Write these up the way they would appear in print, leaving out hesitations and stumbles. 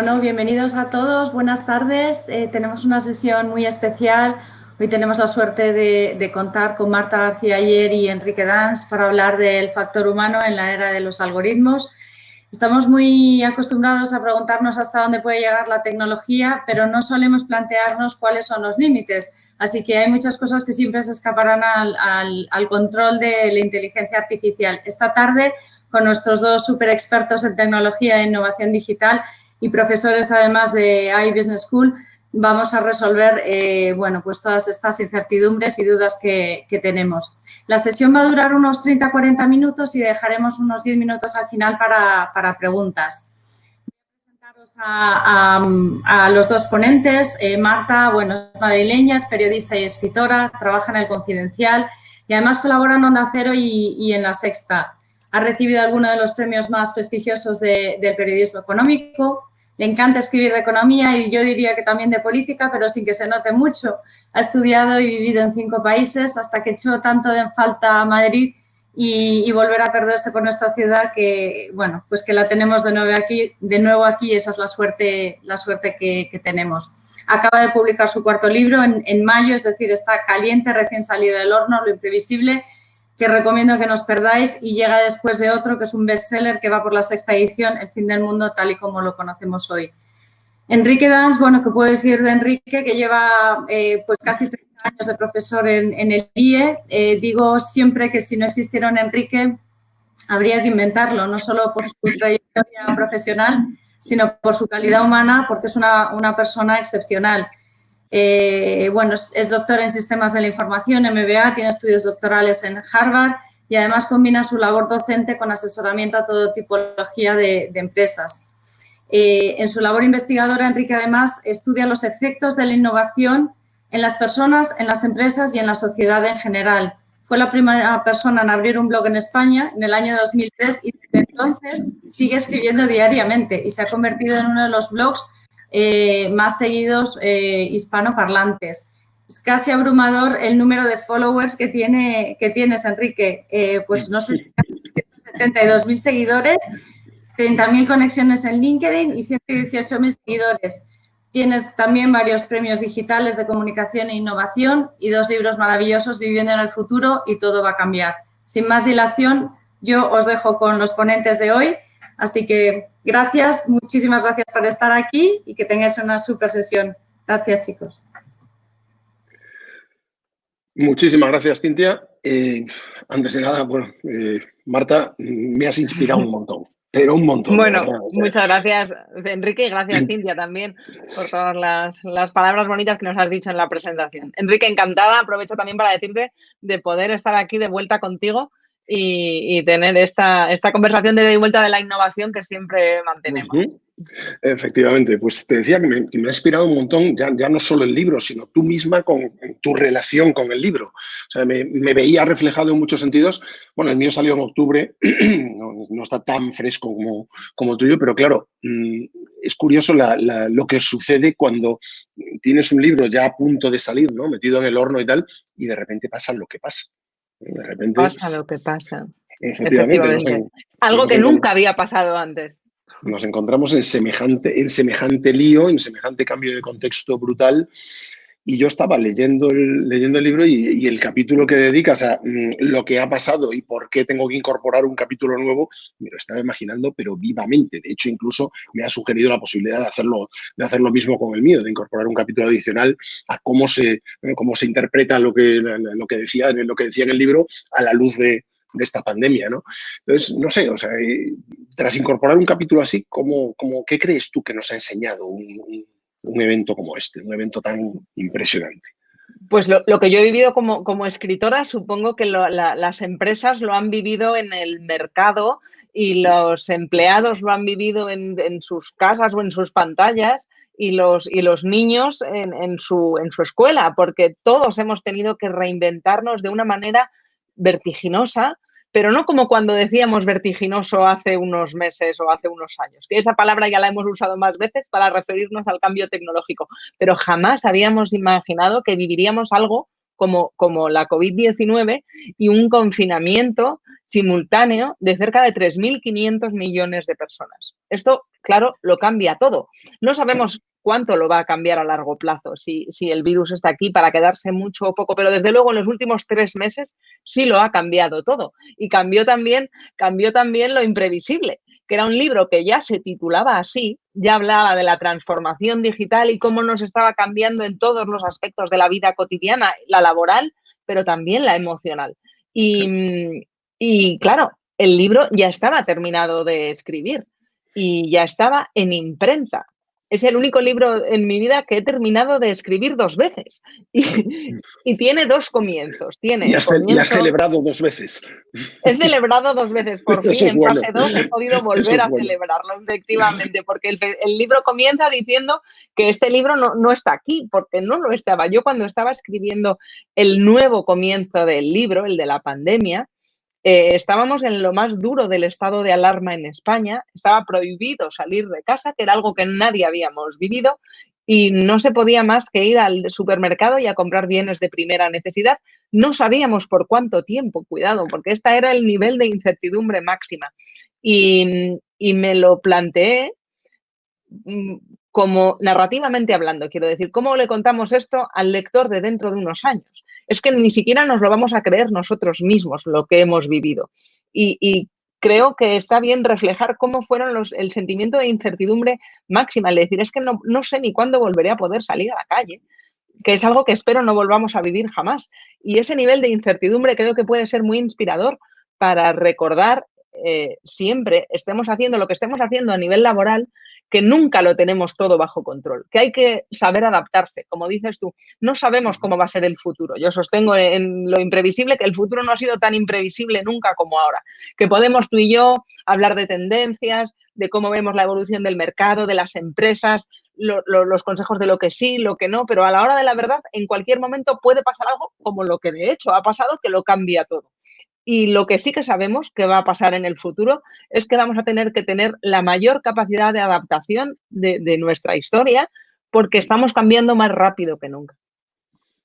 Bueno, bienvenidos a todos, buenas tardes. Tenemos una sesión muy especial. Hoy tenemos la suerte de contar con Marta García Aller y Enrique Dans para hablar del factor humano en la era de los algoritmos. Estamos muy acostumbrados a preguntarnos hasta dónde puede llegar la tecnología, pero no solemos plantearnos cuáles son los límites. Así que hay muchas cosas que siempre se escaparán al control de la inteligencia artificial. Esta tarde, con nuestros dos super expertos en tecnología e innovación digital y profesores además de iBusiness School, vamos a resolver pues todas estas incertidumbres y dudas que tenemos. La sesión va a durar unos 30-40 minutos y dejaremos unos 10 minutos al final para preguntas. Voy a presentaros a los dos ponentes. Marta, bueno, es madrileña, es periodista y escritora, trabaja en El Confidencial y además colabora en Onda Cero y en La Sexta. Ha recibido algunos de los premios más prestigiosos del periodismo económico. Le encanta escribir de economía y yo diría que también de política, pero sin que se note mucho. Ha estudiado y vivido en 5 países hasta que echó tanto en falta Madrid y volver a perderse por nuestra ciudad que, bueno, pues que la tenemos de nuevo aquí y esa es la suerte que tenemos. Acaba de publicar su cuarto libro en mayo, es decir, está caliente, recién salido del horno, Lo imprevisible, que recomiendo que no os perdáis, y llega después de otro que es un bestseller que va por la 6ª edición, El fin del mundo tal y como lo conocemos hoy. Enrique Dans, bueno, ¿qué puedo decir de Enrique? Que lleva pues casi 30 años de profesor en el IE. Digo siempre que si no existiera un Enrique habría que inventarlo, no solo por su trayectoria profesional, sino por su calidad humana, porque es una persona excepcional. Bueno, es doctor en Sistemas de la Información, MBA, tiene estudios doctorales en Harvard y además combina su labor docente con asesoramiento a todo tipología de empresas. En su labor investigadora, Enrique además estudia los efectos de la innovación en las personas, en las empresas y en la sociedad en general. Fue la primera persona en abrir un blog en España en el año 2003 y desde entonces sigue escribiendo diariamente y se ha convertido en uno de los blogs más seguidos hispanoparlantes. Es casi abrumador el número de followers que tienes, Enrique. Pues no sé, 72.000 seguidores, 30.000 conexiones en LinkedIn y 118.000 seguidores. Tienes también varios premios digitales de comunicación e innovación y 2 libros maravillosos, Viviendo en el futuro y Todo va a cambiar. Sin más dilación, yo os dejo con los ponentes de hoy. Así que gracias, muchísimas gracias por estar aquí y que tengáis una súper sesión. Gracias, chicos. Muchísimas gracias, Cintia. Antes de nada, bueno, Marta, me has inspirado un montón, pero un montón. Bueno, muchas gracias, Enrique, y gracias, Cintia, también por todas las palabras bonitas que nos has dicho en la presentación. Enrique, encantada. Aprovecho también para decirte de poder estar aquí de vuelta contigo y tener esta conversación de vuelta de la innovación que siempre mantenemos. Efectivamente, pues te decía que me ha inspirado un montón, ya no solo el libro, sino tú misma con tu relación con el libro. O sea, me veía reflejado en muchos sentidos. Bueno, el mío salió en octubre, no está tan fresco como el tuyo, pero claro, es curioso lo que sucede cuando tienes un libro ya a punto de salir, ¿no? Metido en el horno y tal, y de repente pasa lo que pasa. De repente pasa lo que pasa. Efectivamente. Algo que nunca había pasado antes. Nos encontramos en semejante lío, en semejante cambio de contexto brutal. Y yo estaba leyendo el libro y el capítulo que dedicas a lo que ha pasado y por qué tengo que incorporar un capítulo nuevo, me lo estaba imaginando, pero vivamente. De hecho, incluso me ha sugerido la posibilidad de hacer lo mismo con el mío, de incorporar un capítulo adicional a cómo se interpreta lo que decía en el libro a la luz de esta pandemia, ¿no? Entonces, no sé, o sea, tras incorporar un capítulo así, ¿qué crees tú que nos ha enseñado un evento como este, un evento tan impresionante? Pues lo que yo he vivido como escritora, supongo que las empresas lo han vivido en el mercado y los empleados lo han vivido en sus casas o en sus pantallas y los niños en su escuela, porque todos hemos tenido que reinventarnos de una manera vertiginosa, pero no como cuando decíamos vertiginoso hace unos meses o hace unos años, que esa palabra ya la hemos usado más veces para referirnos al cambio tecnológico, pero jamás habíamos imaginado que viviríamos algo como la COVID-19 y un confinamiento simultáneo de cerca de 3.500 millones de personas. Esto, claro, lo cambia todo. No sabemos cuánto lo va a cambiar a largo plazo, si el virus está aquí para quedarse mucho o poco, pero desde luego en los últimos 3 meses sí lo ha cambiado todo. Y cambió también lo imprevisible, que era un libro que ya se titulaba así, ya hablaba de la transformación digital y cómo nos estaba cambiando en todos los aspectos de la vida cotidiana, la laboral, pero también la emocional. Y claro, el libro ya estaba terminado de escribir y ya estaba en imprenta. Es el único libro en mi vida que he terminado de escribir 2 veces y tiene 2 comienzos. Y has celebrado 2 veces. He celebrado 2 veces, por fin, en bueno. fase 2 he podido volver a celebrarlo, efectivamente, porque el libro comienza diciendo que este libro no está aquí, porque no lo estaba. Yo cuando estaba escribiendo el nuevo comienzo del libro, el de la pandemia, estábamos en lo más duro del estado de alarma en España, estaba prohibido salir de casa, que era algo que nadie habíamos vivido, y no se podía más que ir al supermercado y a comprar bienes de primera necesidad. No sabíamos por cuánto tiempo, cuidado, porque este era el nivel de incertidumbre máxima. Y me lo planteé como narrativamente hablando, quiero decir, ¿cómo le contamos esto al lector de dentro de unos años? Es que ni siquiera nos lo vamos a creer nosotros mismos lo que hemos vivido. Y creo que está bien reflejar cómo fueron el sentimiento de incertidumbre máxima, es decir, es que no sé ni cuándo volveré a poder salir a la calle, que es algo que espero no volvamos a vivir jamás. Y ese nivel de incertidumbre creo que puede ser muy inspirador para recordar siempre, estemos haciendo lo que estemos haciendo a nivel laboral, que nunca lo tenemos todo bajo control, que hay que saber adaptarse. Como dices tú, no sabemos cómo va a ser el futuro. Yo sostengo en lo imprevisible que el futuro no ha sido tan imprevisible nunca como ahora, que podemos tú y yo hablar de tendencias, de cómo vemos la evolución del mercado, de las empresas, los consejos de lo que sí, lo que no, pero a la hora de la verdad, en cualquier momento puede pasar algo como lo que de hecho ha pasado, que lo cambia todo. Y lo que sí que sabemos que va a pasar en el futuro es que vamos a tener que tener la mayor capacidad de adaptación de nuestra historia, porque estamos cambiando más rápido que nunca.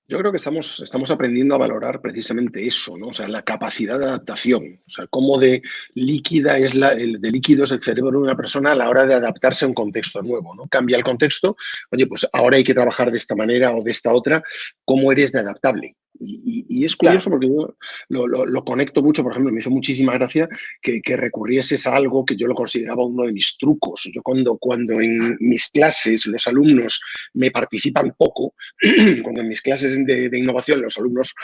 Yo creo que estamos aprendiendo a valorar precisamente eso, ¿no? O sea, la capacidad de adaptación. O sea, cómo de líquido es el cerebro de una persona a la hora de adaptarse a un contexto nuevo, ¿no? Cambia el contexto, oye, pues ahora hay que trabajar de esta manera o de esta otra, ¿cómo eres de adaptable? Y es curioso, claro, porque yo lo conecto mucho. Por ejemplo, me hizo muchísima gracia que recurrieses a algo que yo lo consideraba uno de mis trucos. Yo cuando en mis clases los alumnos me participan poco, cuando en mis clases de innovación los alumnos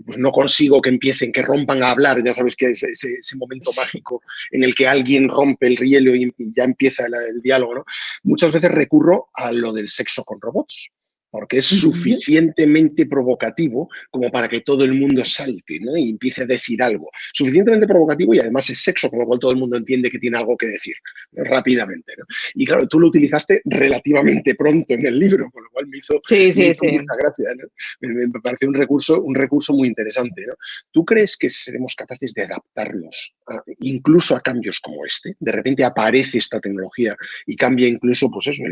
pues no consigo que empiecen, que rompan a hablar, ya sabes que es ese momento mágico en el que alguien rompe el hielo y ya empieza el diálogo, ¿no? Muchas veces recurro a lo del sexo con robots, porque es suficientemente provocativo como para que todo el mundo salte, ¿no? Y empiece a decir algo. Suficientemente provocativo y además es sexo, con lo cual todo el mundo entiende que tiene algo que decir, ¿no? Rápidamente, ¿no? Y claro, tú lo utilizaste relativamente pronto en el libro, con lo cual me hizo mucha gracia, ¿no? Me parece un recurso muy interesante, ¿no? ¿Tú crees que seremos capaces de adaptarnos incluso a cambios como este? De repente aparece esta tecnología y cambia incluso, pues eso,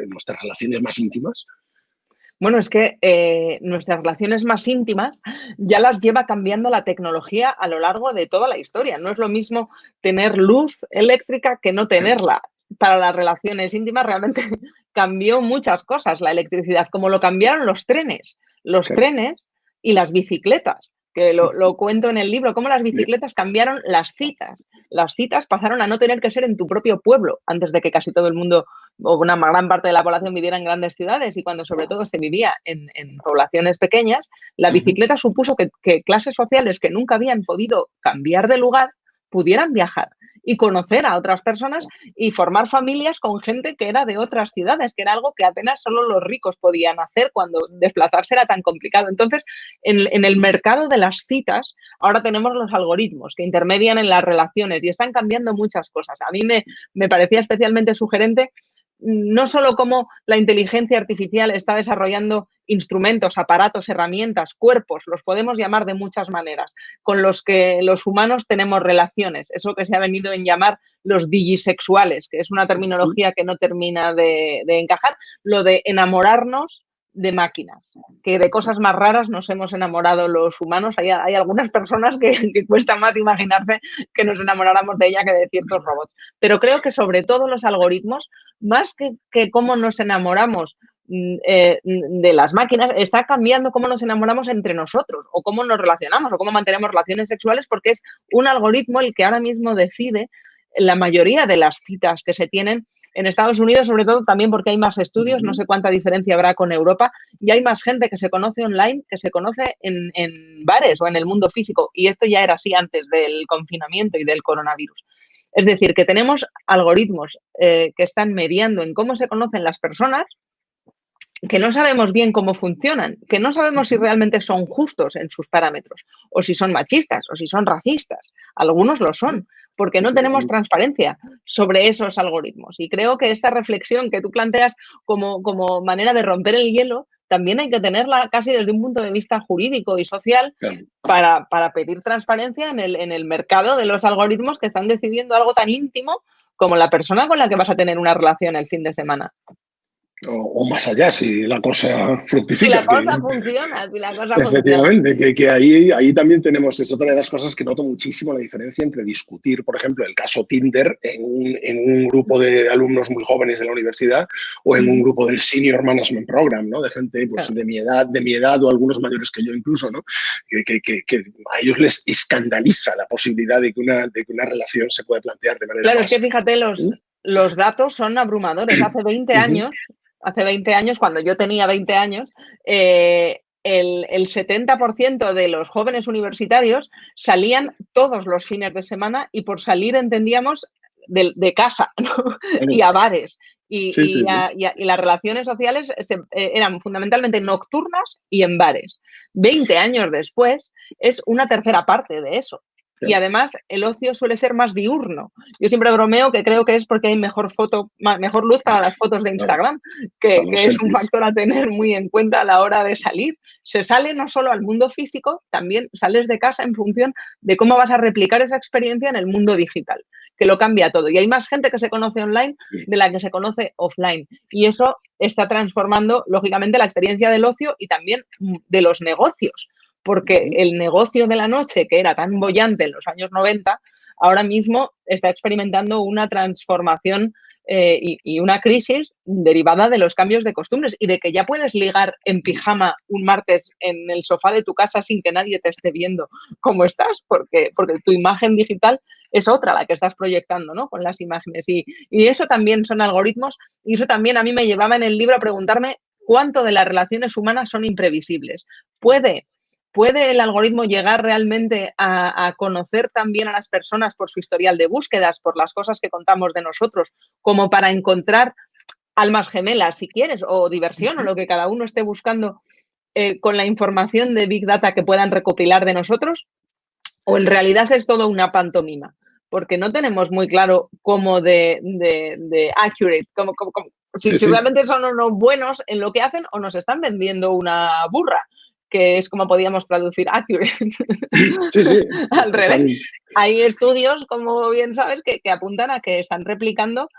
nuestras relaciones más íntimas. Bueno, es que nuestras relaciones más íntimas ya las lleva cambiando la tecnología a lo largo de toda la historia. No es lo mismo tener luz eléctrica que no tenerla. Para las relaciones íntimas realmente cambió muchas cosas la electricidad, como lo cambiaron los trenes y las bicicletas, que lo cuento en el libro, cómo las bicicletas cambiaron las citas. Las citas pasaron a no tener que ser en tu propio pueblo, antes de que casi todo el mundo o una gran parte de la población viviera en grandes ciudades, y cuando sobre todo se vivía en poblaciones pequeñas, la bicicleta supuso que clases sociales que nunca habían podido cambiar de lugar pudieran viajar y conocer a otras personas y formar familias con gente que era de otras ciudades, que era algo que apenas solo los ricos podían hacer cuando desplazarse era tan complicado. Entonces, en el mercado de las citas, ahora tenemos los algoritmos que intermedian en las relaciones y están cambiando muchas cosas. A mí me parecía especialmente sugerente no solo cómo la inteligencia artificial está desarrollando instrumentos, aparatos, herramientas, cuerpos, los podemos llamar de muchas maneras, con los que los humanos tenemos relaciones, eso que se ha venido en llamar los digisexuales, que es una terminología que no termina de encajar, lo de enamorarnos de máquinas, que de cosas más raras nos hemos enamorado los humanos. Hay algunas personas que cuesta más imaginarse que nos enamoráramos de ella que de ciertos robots. Pero creo que sobre todo los algoritmos, más que cómo nos enamoramos de las máquinas, está cambiando cómo nos enamoramos entre nosotros o cómo nos relacionamos o cómo mantenemos relaciones sexuales, porque es un algoritmo el que ahora mismo decide la mayoría de las citas que se tienen en Estados Unidos, sobre todo también porque hay más estudios, no sé cuánta diferencia habrá con Europa, y hay más gente que se conoce online que se conoce en bares o en el mundo físico, y esto ya era así antes del confinamiento y del coronavirus. Es decir, que tenemos algoritmos que están mediando en cómo se conocen las personas, que no sabemos bien cómo funcionan, que no sabemos si realmente son justos en sus parámetros, o si son machistas, o si son racistas. Algunos lo son, porque no tenemos transparencia sobre esos algoritmos. Y creo que esta reflexión que tú planteas como manera de romper el hielo, también hay que tenerla casi desde un punto de vista jurídico y social, claro, para pedir transparencia en el mercado de los algoritmos que están decidiendo algo tan íntimo como la persona con la que vas a tener una relación el fin de semana. O más allá, si la cosa fructifica. Si la cosa funciona, si la cosa efectivamente, funciona. que ahí también tenemos, es otra de las cosas que noto muchísimo la diferencia entre discutir, por ejemplo, el caso Tinder en un grupo de alumnos muy jóvenes de la universidad o en un grupo del Senior Management Program, ¿no? De gente pues, claro, de mi edad o algunos mayores que yo incluso, ¿no? Que a ellos les escandaliza la posibilidad de que una relación se pueda plantear de manera claro, más... es que fíjate, los datos son abrumadores. Hace 20 años... Hace 20 años, cuando yo tenía 20 años, el 70% de los jóvenes universitarios salían todos los fines de semana y por salir entendíamos de casa, ¿no? Y a bares. Y las relaciones sociales eran fundamentalmente nocturnas y en bares. 20 años después es una tercera parte de eso. Y además el ocio suele ser más diurno. Yo siempre bromeo que creo que es porque hay mejor luz para las fotos de Instagram, que es un factor a tener muy en cuenta a la hora de salir. Se sale no solo al mundo físico, también sales de casa en función de cómo vas a replicar esa experiencia en el mundo digital, que lo cambia todo. Y hay más gente que se conoce online de la que se conoce offline. Y eso está transformando, lógicamente, la experiencia del ocio y también de los negocios. Porque el negocio de la noche, que era tan boyante en los años 90, ahora mismo está experimentando una transformación y una crisis derivada de los cambios de costumbres y de que ya puedes ligar en pijama un martes en el sofá de tu casa sin que nadie te esté viendo cómo estás, porque tu imagen digital es otra la que estás proyectando, ¿no? Con las imágenes. Y eso también son algoritmos y eso también a mí me llevaba en el libro a preguntarme cuánto de las relaciones humanas son imprevisibles. ¿Puede el algoritmo llegar realmente a conocer también a las personas por su historial de búsquedas, por las cosas que contamos de nosotros, como para encontrar almas gemelas, si quieres, o diversión, o lo que cada uno esté buscando con la información de Big Data que puedan recopilar de nosotros? ¿O en realidad es todo una pantomima? Porque no tenemos muy claro cómo de accurate, si realmente son unos buenos en lo que hacen o nos están vendiendo una burra, que es como podíamos traducir accurate. Sí. Al revés. Hay estudios, como bien sabes, que apuntan a que están replicando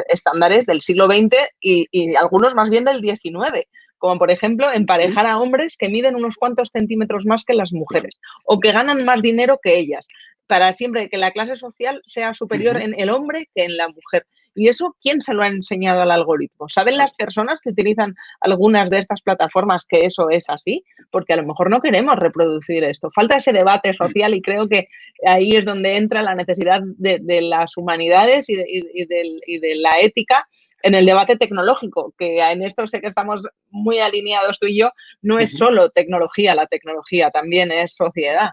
estándares del siglo XX y algunos más bien del XIX, como por ejemplo emparejar a hombres que miden unos cuantos centímetros más que las mujeres o que ganan más dinero que ellas, para siempre que la clase social sea superior en el hombre que en la mujer. ¿Y eso quién se lo ha enseñado al algoritmo? ¿Saben las personas que utilizan algunas de estas plataformas que eso es así? Porque a lo mejor no queremos reproducir esto. Falta ese debate social y creo que ahí es donde entra la necesidad de las humanidades y de la ética en el debate tecnológico, que en esto sé que estamos muy alineados tú y yo. No es solo tecnología, la tecnología también es sociedad.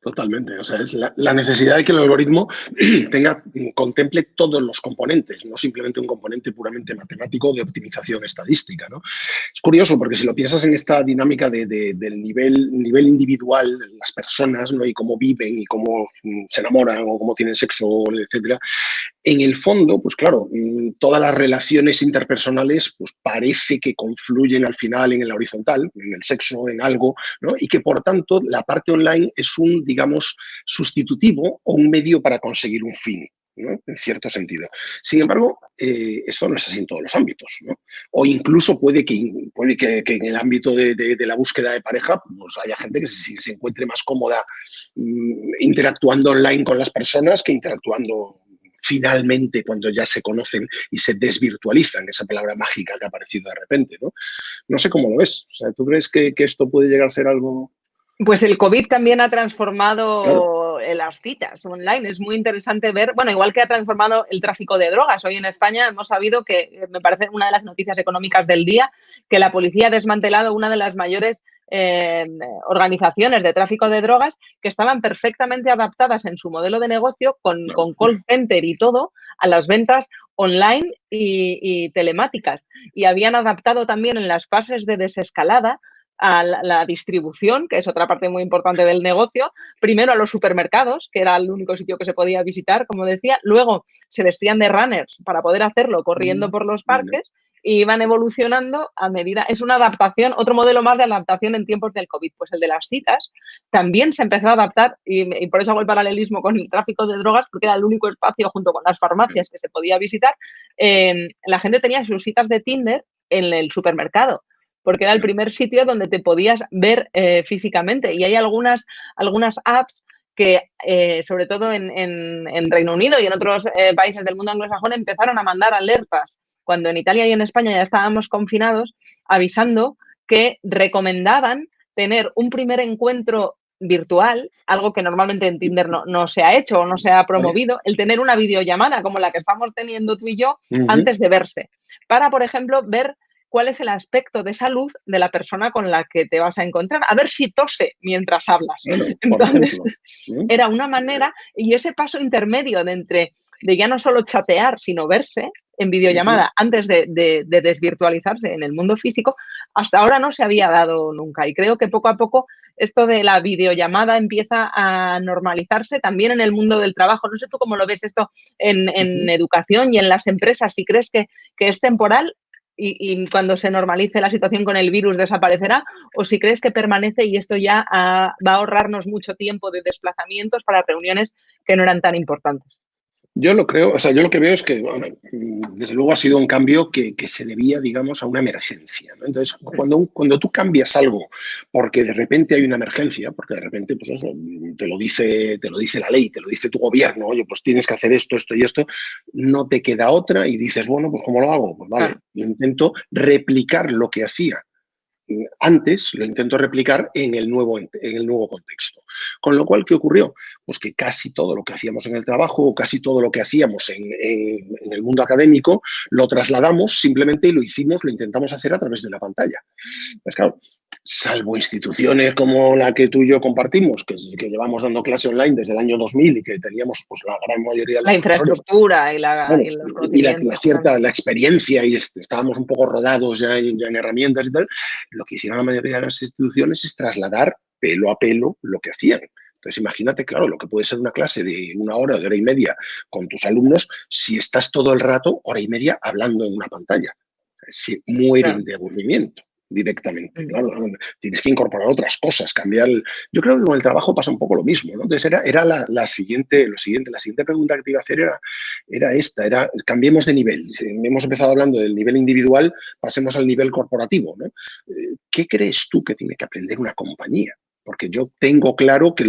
Totalmente, o sea, es la necesidad de que el algoritmo contemple todos los componentes, no simplemente un componente puramente matemático de optimización estadística, ¿no? Es curioso porque si lo piensas en esta dinámica del nivel individual de las personas, ¿no? Y cómo viven y cómo se enamoran o cómo tienen sexo, etcétera, en el fondo, pues claro, todas las relaciones interpersonales pues parece que confluyen al final en la horizontal, en el sexo, en algo, ¿no? Y que por tanto la parte online es un, digamos, sustitutivo o un medio para conseguir un fin. ¿no? En cierto sentido. Sin embargo, esto no es así en todos los ámbitos, ¿no? O incluso puede que en el ámbito de la búsqueda de pareja pues haya gente que se encuentre más cómoda interactuando online con las personas que interactuando finalmente cuando ya se conocen y se desvirtualizan, esa palabra mágica que ha aparecido de repente, ¿no? No sé cómo lo ves. O sea, ¿tú crees que esto puede llegar a ser algo? Pues el COVID también ha transformado Claro. las citas online. Es muy interesante ver, bueno, igual que ha transformado el tráfico de drogas. Hoy en España hemos sabido que, me parece una de las noticias económicas del día, que la policía ha desmantelado una de las mayores organizaciones de tráfico de drogas que estaban perfectamente adaptadas en su modelo de negocio con call center y todo a las ventas online y telemáticas. Y habían adaptado también en las fases de desescalada a la distribución, que es otra parte muy importante del negocio, primero a los supermercados, que era el único sitio que se podía visitar, como decía, luego se vestían de runners para poder hacerlo corriendo por los parques y iban evolucionando a medida, es una adaptación, otro modelo más de adaptación en tiempos del COVID, pues el de las citas también se empezó a adaptar y por eso hago el paralelismo con el tráfico de drogas, porque era el único espacio junto con las farmacias que se podía visitar, la gente tenía sus citas de Tinder en el supermercado, porque era el primer sitio donde te podías ver físicamente. Y hay algunas apps que, sobre todo en Reino Unido y en otros países del mundo anglosajón, empezaron a mandar alertas cuando en Italia y en España ya estábamos confinados, avisando que recomendaban tener un primer encuentro virtual, algo que normalmente en Tinder no se ha hecho o no se ha promovido, el tener una videollamada como la que estamos teniendo tú y yo antes de verse, para, por ejemplo, ver cuál es el aspecto de salud de la persona con la que te vas a encontrar, a ver si tose mientras hablas. Bueno, Entonces, era una manera, y ese paso intermedio de ya no solo chatear, sino verse en videollamada antes de desvirtualizarse en el mundo físico, hasta ahora no se había dado nunca. Y creo que poco a poco esto de la videollamada empieza a normalizarse también en el mundo del trabajo. No sé tú cómo lo ves esto en educación y en las empresas, si crees que es temporal y cuando se normalice la situación con el virus desaparecerá, o si crees que permanece y esto ya va a ahorrarnos mucho tiempo de desplazamientos para reuniones que no eran tan importantes. Yo lo creo, o sea, yo lo que veo es que, bueno, desde luego ha sido un cambio que se debía, digamos, a una emergencia, ¿no? Entonces, cuando tú cambias algo porque de repente hay una emergencia, porque de repente, pues eso, te lo dice la ley, te lo dice tu gobierno, oye, pues tienes que hacer esto, esto y esto, no te queda otra y dices, bueno, pues ¿cómo lo hago? Pues vale, yo intento replicar lo que hacía antes, lo intento replicar en el nuevo contexto. Con lo cual, ¿qué ocurrió? Pues que casi todo lo que hacíamos en el trabajo o casi todo lo que hacíamos en el mundo académico lo trasladamos simplemente y lo intentamos hacer a través de la pantalla. Pues claro, salvo instituciones como la que tú y yo compartimos, que llevamos dando clase online desde el año 2000 y que teníamos pues la gran mayoría de la infraestructura y la experiencia y estábamos un poco rodados ya en herramientas y tal, lo que hicieron la mayoría de las instituciones es trasladar pelo a pelo lo que hacían. Entonces, imagínate, claro, lo que puede ser una clase de 1 hora, de 1 hora y media con tus alumnos, si estás todo el rato, 1 hora y media, hablando en una pantalla. Se mueren de aburrimiento directamente. Claro, tienes que incorporar otras cosas, cambiar. Yo creo que con el trabajo pasa un poco lo mismo, ¿no? Entonces era la siguiente pregunta que te iba a hacer era esta, cambiemos de nivel. Hemos empezado hablando del nivel individual, pasemos al nivel corporativo, ¿no? ¿Qué crees tú que tiene que aprender una compañía? Porque yo tengo claro que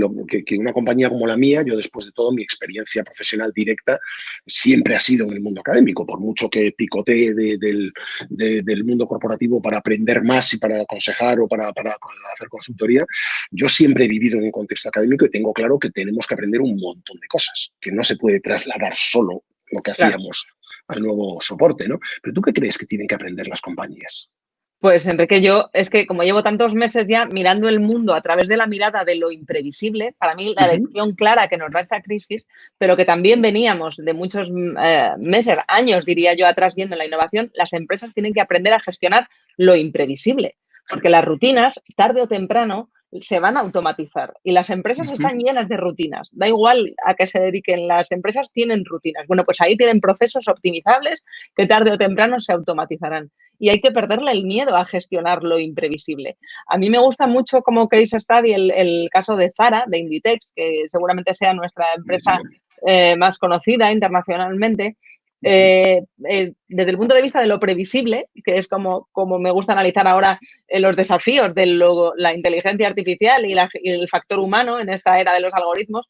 una compañía como la mía, yo después de todo mi experiencia profesional directa siempre ha sido en el mundo académico, por mucho que picotee del mundo corporativo para aprender más y para aconsejar o para hacer consultoría, yo siempre he vivido en un contexto académico y tengo claro que tenemos que aprender un montón de cosas, que no se puede trasladar solo lo que hacíamos al nuevo soporte, ¿no? Pero ¿tú qué crees que tienen que aprender las compañías? Pues Enrique, yo es que como llevo tantos meses ya mirando el mundo a través de la mirada de lo imprevisible, para mí la lección clara que nos da esta crisis, pero que también veníamos de muchos meses, años diría yo atrás viendo la innovación, las empresas tienen que aprender a gestionar lo imprevisible, porque las rutinas, tarde o temprano, se van a automatizar y las empresas están llenas de rutinas. Da igual a qué se dediquen, las empresas tienen rutinas. Bueno, pues ahí tienen procesos optimizables que tarde o temprano se automatizarán. Y hay que perderle el miedo a gestionar lo imprevisible. A mí me gusta mucho como case study el caso de Zara, de Inditex, que seguramente sea nuestra empresa más conocida internacionalmente. Desde el punto de vista de lo previsible, que es como me gusta analizar ahora los desafíos de la inteligencia artificial y el factor humano en esta era de los algoritmos,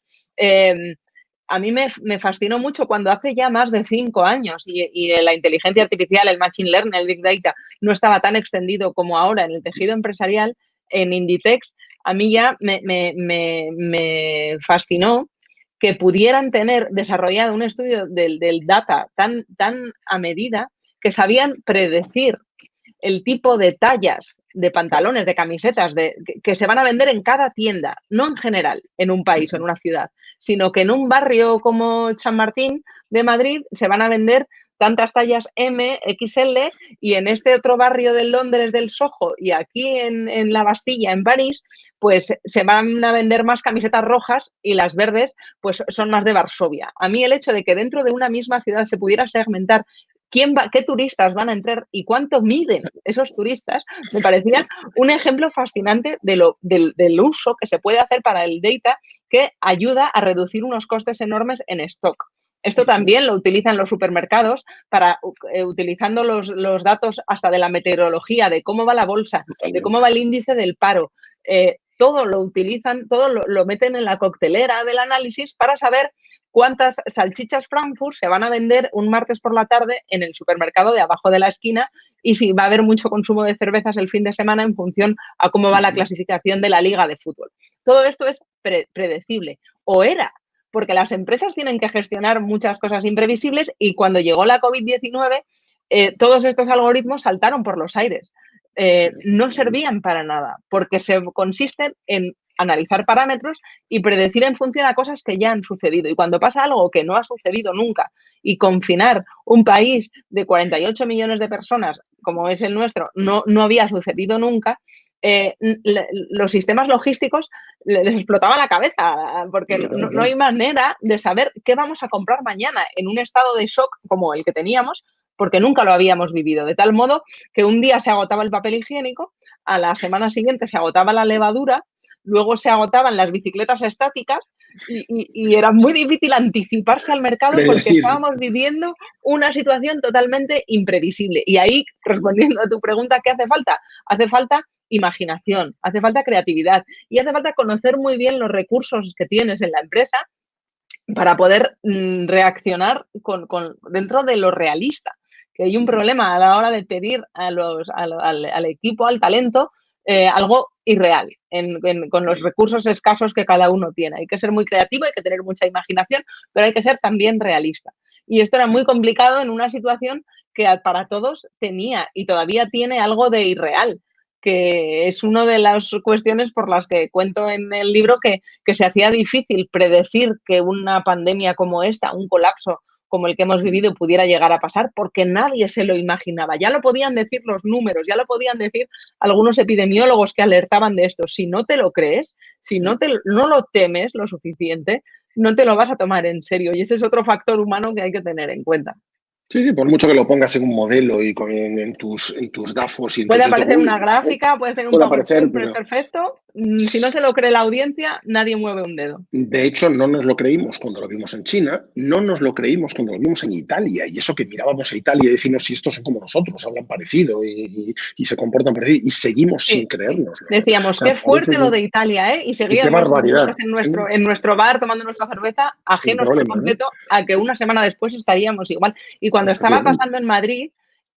a mí me fascinó mucho cuando hace ya más de 5 años y la inteligencia artificial, el machine learning, el big data, no estaba tan extendido como ahora en el tejido empresarial, en Inditex, a mí ya me fascinó que pudieran tener desarrollado un estudio del data tan a medida que sabían predecir el tipo de tallas de pantalones, de camisetas que se van a vender en cada tienda, no en general en un país o en una ciudad, sino que en un barrio como Chamartín de Madrid se van a vender tantas tallas M, XL, y en este otro barrio de Londres, del Soho, y aquí en la Bastilla, en París, pues se van a vender más camisetas rojas y las verdes pues son más de Varsovia. A mí el hecho de que dentro de una misma ciudad se pudiera segmentar qué turistas van a entrar y cuánto miden esos turistas, me parecía un ejemplo fascinante del uso que se puede hacer para el data, que ayuda a reducir unos costes enormes en stock. Esto también lo utilizan los supermercados utilizando los datos hasta de la meteorología, de cómo va la bolsa, de cómo va el índice del paro. Todo lo utilizan, todo lo meten en la coctelera del análisis para saber cuántas salchichas Frankfurt se van a vender un martes por la tarde en el supermercado de abajo de la esquina y si va a haber mucho consumo de cervezas el fin de semana en función a cómo va la clasificación de la liga de fútbol. Todo esto es predecible, o era, porque las empresas tienen que gestionar muchas cosas imprevisibles y cuando llegó la COVID-19 todos estos algoritmos saltaron por los aires. No servían para nada porque consisten en analizar parámetros y predecir en función a cosas que ya han sucedido. Y cuando pasa algo que no ha sucedido nunca y confinar un país de 48 millones de personas, como es el nuestro, no había sucedido nunca, los sistemas logísticos les explotaba la cabeza porque no hay manera de saber qué vamos a comprar mañana en un estado de shock como el que teníamos, porque nunca lo habíamos vivido, de tal modo que un día se agotaba el papel higiénico, a la semana siguiente se agotaba la levadura, luego se agotaban las bicicletas estáticas y era muy difícil anticiparse al mercado porque estábamos viviendo una situación totalmente imprevisible. Y ahí, respondiendo a tu pregunta, ¿qué hace falta? Hace falta imaginación, hace falta creatividad y hace falta conocer muy bien los recursos que tienes en la empresa para poder reaccionar dentro de lo realista. Que hay un problema a la hora de pedir al equipo, al talento, algo irreal con los recursos escasos que cada uno tiene. Hay que ser muy creativo, hay que tener mucha imaginación, pero hay que ser también realista. Y esto era muy complicado en una situación que para todos tenía y todavía tiene algo de irreal, que es una de las cuestiones por las que cuento en el libro que se hacía difícil predecir que una pandemia como esta, un colapso como el que hemos vivido pudiera llegar a pasar, porque nadie se lo imaginaba. Ya lo podían decir los números, ya lo podían decir algunos epidemiólogos que alertaban de esto. Si no te lo crees, si no lo temes lo suficiente, no te lo vas a tomar en serio. Y ese es otro factor humano que hay que tener en cuenta. Sí, por mucho que lo pongas en un modelo y en tus DAFOs. Y puede aparecer una gráfica, puede ser un PowerPoint perfecto. Si no se lo cree la audiencia, nadie mueve un dedo. De hecho, no nos lo creímos cuando lo vimos en China, no nos lo creímos cuando lo vimos en Italia. Y eso que mirábamos a Italia y decimos, si estos son como nosotros, hablan parecido y se comportan parecido. Y seguimos sin creérnoslo. Decíamos, qué fuerte lo de Italia, ¿eh? Y seguíamos en nuestro bar tomando nuestra cerveza, ajenos por completo a que una semana después estaríamos igual. Y cuando estaba pasando en Madrid,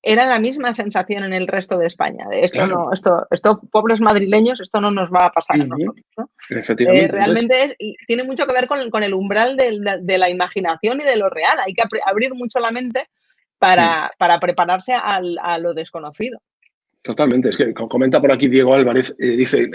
era la misma sensación en el resto de España. Esto, pobres madrileños, esto no nos va a pasar a nosotros, ¿no? Efectivamente. Realmente tiene mucho que ver con el umbral de la imaginación y de lo real. Hay que abrir mucho la mente para prepararse a lo desconocido. Totalmente. Es que comenta por aquí Diego Álvarez, dice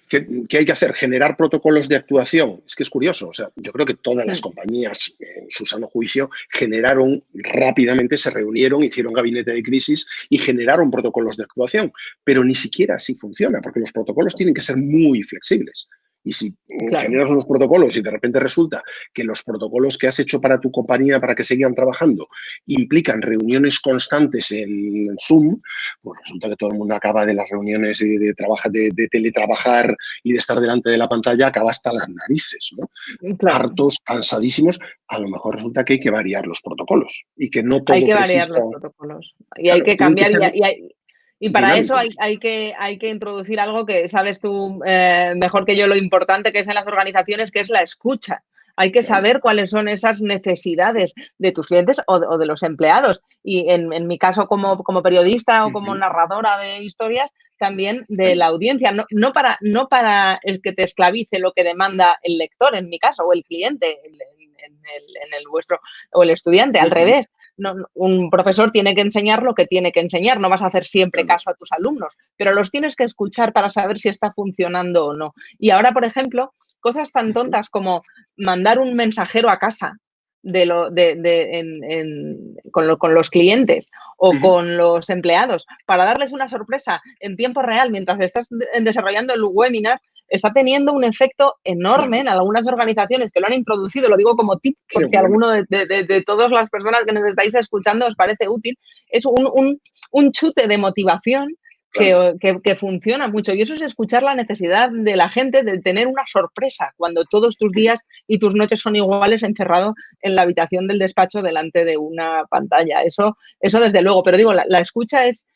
¿qué hay que hacer? Generar protocolos de actuación. Es que es curioso. O sea, yo creo que todas las compañías, en su sano juicio, generaron rápidamente, se reunieron, hicieron gabinete de crisis y generaron protocolos de actuación. Pero ni siquiera así funciona, porque los protocolos tienen que ser muy flexibles. Y si Claro. generas unos protocolos y de repente resulta que los protocolos que has hecho para tu compañía para que sigan trabajando implican reuniones constantes en Zoom, pues resulta que todo el mundo acaba de las reuniones de teletrabajar y de estar delante de la pantalla, acaba hasta las narices, ¿no? Claro. Hartos, cansadísimos. A lo mejor resulta que hay que variar los protocolos y que no todo Hay que variar precisa. los protocolos y hay Claro, que tienen que cambiar ser y para eso dinámicos. hay que introducir algo que sabes tú mejor que yo lo importante que es en las organizaciones, que es la escucha. Hay que Claro. saber cuáles son esas necesidades de tus clientes o de los empleados. Y en mi caso como periodista o como narradora de historias, también de la audiencia. No para el que te esclavice lo que demanda el lector, en mi caso, o el cliente, en el vuestro, o el estudiante, al revés. No, un profesor tiene que enseñar lo que tiene que enseñar, no vas a hacer siempre caso a tus alumnos, pero los tienes que escuchar para saber si está funcionando o no. Y ahora, por ejemplo, cosas tan tontas como mandar un mensajero a casa con los clientes o con los empleados para darles una sorpresa en tiempo real mientras estás desarrollando el webinar, está teniendo un efecto enorme en algunas organizaciones que lo han introducido, lo digo como tip, por si alguno de todas las personas que nos estáis escuchando os parece útil, es un chute de motivación que funciona mucho. Y eso es escuchar la necesidad de la gente de tener una sorpresa cuando todos tus días y tus noches son iguales encerrado en la habitación del despacho delante de una pantalla. Eso desde luego, pero digo, la escucha es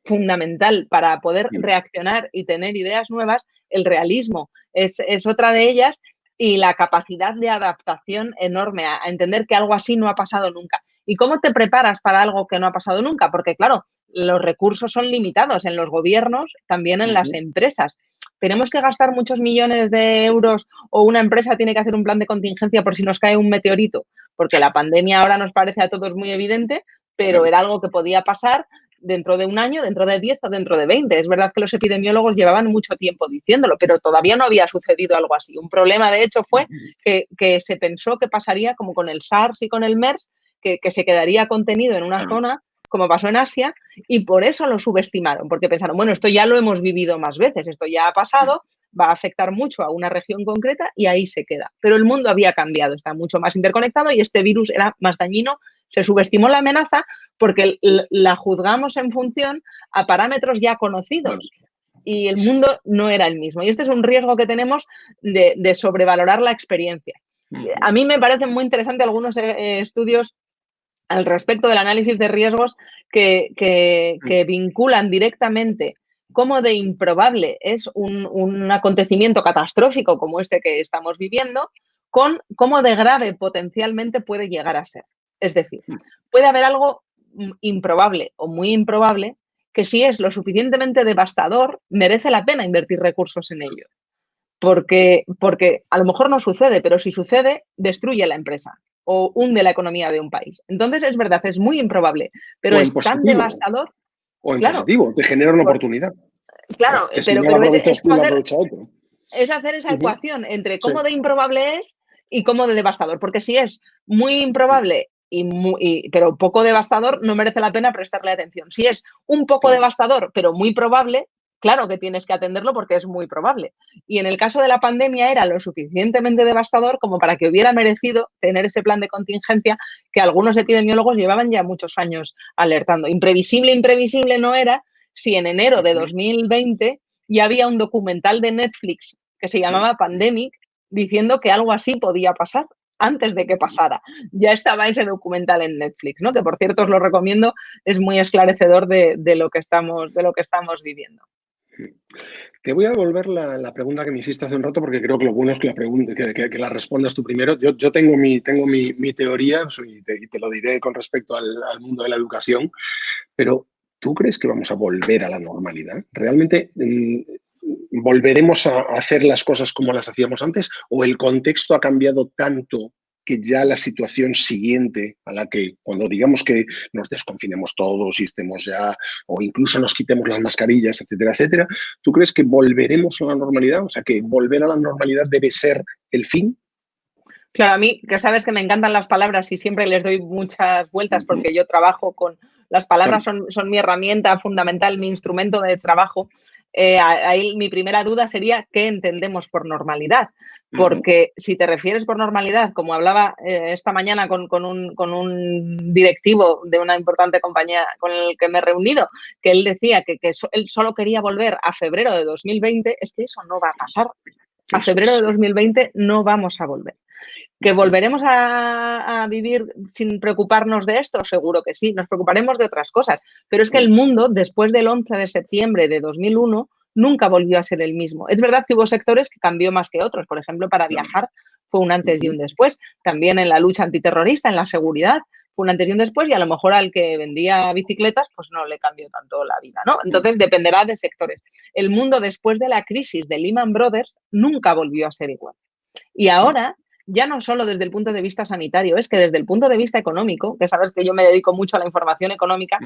fundamental para poder reaccionar y tener ideas nuevas. El realismo es otra de ellas y la capacidad de adaptación enorme a entender que algo así no ha pasado nunca. ¿Y cómo te preparas para algo que no ha pasado nunca? Porque, claro, los recursos son limitados en los gobiernos, también en las empresas. Tenemos que gastar muchos millones de euros o una empresa tiene que hacer un plan de contingencia por si nos cae un meteorito, porque la pandemia ahora nos parece a todos muy evidente, pero era algo que podía pasar dentro de un año, dentro de 10 o dentro de 20. Es verdad que los epidemiólogos llevaban mucho tiempo diciéndolo, pero todavía no había sucedido algo así. Un problema, de hecho, fue que se pensó que pasaría como con el SARS y con el MERS, que se quedaría contenido en una zona, como pasó en Asia, y por eso lo subestimaron, porque pensaron, bueno, esto ya lo hemos vivido más veces, esto ya ha pasado, va a afectar mucho a una región concreta y ahí se queda. Pero el mundo había cambiado, está mucho más interconectado y este virus era más dañino. Se subestimó la amenaza porque la juzgamos en función a parámetros ya conocidos y el mundo no era el mismo. Y este es un riesgo que tenemos de sobrevalorar la experiencia. A mí me parecen muy interesantes algunos estudios al respecto del análisis de riesgos que vinculan directamente cómo de improbable es un acontecimiento catastrófico como este que estamos viviendo, con cómo de grave potencialmente puede llegar a ser. Es decir, puede haber algo improbable o muy improbable que si es lo suficientemente devastador, merece la pena invertir recursos en ello. Porque a lo mejor no sucede, pero si sucede, destruye la empresa o hunde la economía de un país. Entonces, es verdad, es muy improbable, pero es tan devastador. O en positivo, te genera una oportunidad. Claro, que si no la aprovechas tú, la aprovecha otro. Es hacer esa ecuación entre cómo de improbable es y cómo de devastador. Porque si es muy improbable pero poco devastador, no merece la pena prestarle atención. Si es un poco devastador, pero muy probable, claro que tienes que atenderlo porque es muy probable. Y en el caso de la pandemia era lo suficientemente devastador como para que hubiera merecido tener ese plan de contingencia que algunos epidemiólogos llevaban ya muchos años alertando. Imprevisible no era si en enero de 2020 ya había un documental de Netflix que se llamaba Pandemic diciendo que algo así podía pasar antes de que pasara. Ya estaba ese documental en Netflix, ¿no? Que por cierto os lo recomiendo, es muy esclarecedor de lo que estamos viviendo. Te voy a devolver la pregunta que me hiciste hace un rato porque creo que lo bueno es que la respondas tú primero. Yo tengo mi teoría y te lo diré con respecto al mundo de la educación, pero ¿tú crees que vamos a volver a la normalidad? ¿Realmente volveremos a hacer las cosas como las hacíamos antes o el contexto ha cambiado tanto que ya la situación siguiente a la que cuando digamos que nos desconfinemos todos y estemos ya, o incluso nos quitemos las mascarillas, etcétera, etcétera, ¿tú crees que volveremos a la normalidad? O sea, que volver a la normalidad debe ser el fin. Claro, a mí, que sabes que me encantan las palabras y siempre les doy muchas vueltas porque yo trabajo con las palabras, son mi herramienta fundamental, mi instrumento de trabajo. ahí mi primera duda sería ¿qué entendemos por normalidad? Porque si te refieres por normalidad, como hablaba esta mañana con un directivo de una importante compañía con el que me he reunido, que él decía que él solo quería volver a febrero de 2020, es que eso no va a pasar. A febrero de 2020 no vamos a volver. ¿Que volveremos a vivir sin preocuparnos de esto? Seguro que sí, nos preocuparemos de otras cosas. Pero es que el mundo, después del 11 de septiembre de 2001, nunca volvió a ser el mismo. Es verdad que hubo sectores que cambió más que otros. Por ejemplo, para viajar fue un antes y un después. También en la lucha antiterrorista, en la seguridad, fue un antes y un después. Y a lo mejor al que vendía bicicletas, pues no le cambió tanto la vida, ¿no? Entonces, dependerá de sectores. El mundo después de la crisis de Lehman Brothers nunca volvió a ser igual. Y ahora, ya no solo desde el punto de vista sanitario, es que desde el punto de vista económico, que sabes que yo me dedico mucho a la información económica,